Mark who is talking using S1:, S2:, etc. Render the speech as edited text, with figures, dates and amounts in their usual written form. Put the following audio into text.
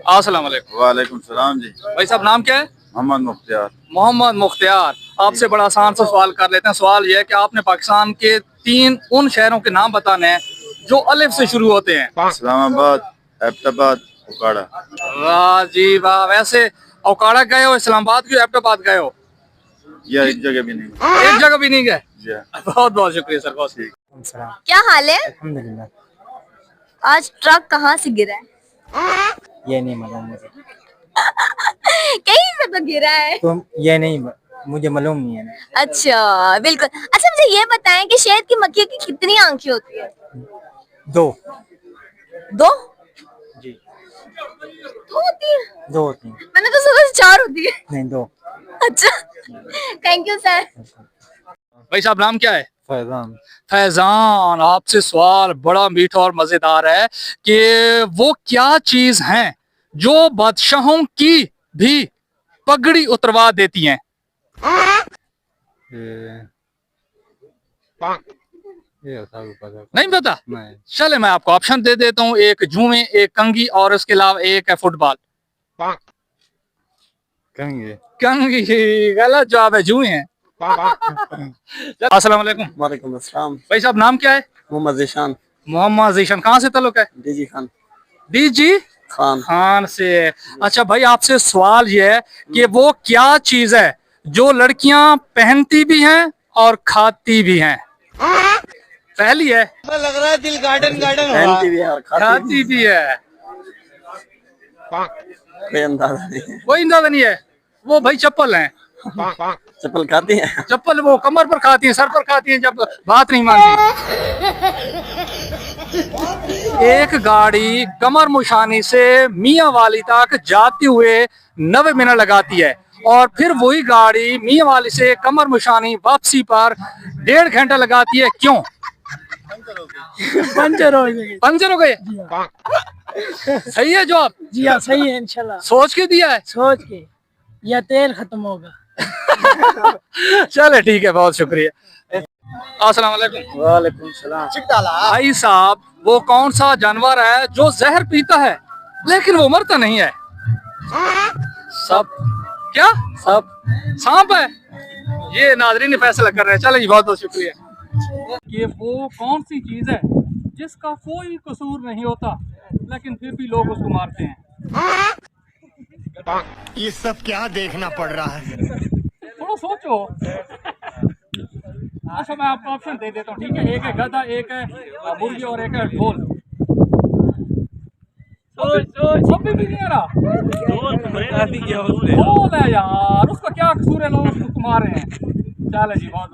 S1: अस्सलाम वालेकुम।
S2: वालेकुम सलाम जी।
S1: भाई साहब नाम क्या है?
S2: मोहम्मद मुख्तियार।
S1: मोहम्मद मुख्तियार। आपसे बड़ा आसान सा सवाल कर लेते हैं। सवाल यह है कि आपने पाकिस्तान के 3 उन शहरों के नाम बताने हैं जो अलिफ से शुरू होते हैं।
S2: इस्लामाबाद, एबटाबाद, उकाड़ा।
S1: वाह जी वाह। वैसे औकाड़ा गए हो, इस्लामाबाद गए हो, एबटाबाद गए हो?
S2: या एक जगह भी नहीं।
S1: एक जगह भी नहीं गए?
S2: जी
S1: बहुत बहुत शुक्रिया सर, बहुत
S2: ठीक।
S3: क्या हाल है?
S4: अल्हम्दुलिल्लाह।
S3: आज ट्रक कहाँ से गिरा है?
S4: ये नहीं मालूम मुझे।
S3: कहीं से तो गिरा है।
S4: तो ये नहीं, मुझे मालूम नहीं है।
S3: अच्छा बिल्कुल। अच्छा मुझे ये बताएं कि शहद की मक्खी की कितनी आंखें होती है?
S4: 2।
S3: 2?
S4: जी।
S3: 2 होती है?
S4: 2 होती हैं।
S3: मैंने तो सोचा 4 होती है।
S4: नहीं, 2।
S3: अच्छा थैंक यू सर।
S1: भाई साहब नाम क्या है?
S4: फैजान।
S1: फैजान, आपसे सवाल बड़ा मीठा और मजेदार है कि वो क्या चीज है जो बादशाहों की भी पगड़ी उतरवा देती हैं?
S4: ये पता
S1: नहीं पता?
S4: नहीं।
S1: चले मैं आपको ऑप्शन दे देता हूँ। एक जुएं, एक कंघी और उसके अलावा एक है फुटबॉल।
S4: कहेंगे
S1: कंघी गलत जवाब है, जुएं हैं। अस्सलाम वालेकुम।
S5: वालेकुम अस्सलाम।
S1: भाई साहब नाम क्या है?
S5: मोहम्मद ज़ीशान।
S1: मोहम्मद जीशान। कहाँ से ताल्लुक है?
S5: डीजी खान।
S1: डीजी
S5: खान।
S1: खान से। अच्छा भाई आपसे सवाल ये है कि वो क्या चीज है जो लड़कियां पहनती भी हैं और खाती भी हैं? पहली है
S5: लग रहा है दिल गार्डन गार्डन पहनती भी है और
S1: खाती भी है।
S5: कोई अंदाजा नहीं है।
S1: कोई अंदाजा नहीं है। वो भाई चप्पल है।
S5: चप्पल खाती है।
S1: चप्पल वो कमर पर खाती है, सर पर खाती है जब बात नहीं मानती। एक गाड़ी कमर मुशानी से मियाँ वाली तक जाते हुए 90 मिनट लगाती है और फिर वही गाड़ी मियाँ वाली से कमर मुशानी वापसी पर 1.5 घंटा लगाती है। क्यों?
S6: पंचर हो गए।
S1: पंचर हो गए? सही है जवाब?
S6: जी हाँ सही है इंशाल्लाह।
S1: सोच के दिया है?
S6: सोच के, या तेल खत्म होगा।
S1: चले ठीक है, बहुत शुक्रिया। अस्सलाम वालेकुम।
S5: वालेकुम सलाम।
S1: भाई साहब वो कौन सा जानवर है जो जहर पीता है लेकिन वो मरता नहीं है?
S5: सब।
S1: क्या?
S5: सब।
S1: सांप है? ये नाज़रीन फैसला कर रहे हैं। चलो जी बहुत बहुत शुक्रिया। ये वो कौन सी चीज है जिसका कोई कसूर नहीं होता लेकिन फिर भी लोग उसको मारते हैं?
S7: ये सब क्या देखना पड़ रहा है?
S1: थोड़ा सोचो। अच्छा मैं आपको ऑप्शन दे देता हूँ, ठीक है? एक है गधा, एक है मुर्गी और एक है ढोल। अभी भी नहीं आ रहा। ढोल है यार, उसका क्या कसूर है, लोग उसको मार रहे हैं। चलो जी बहुत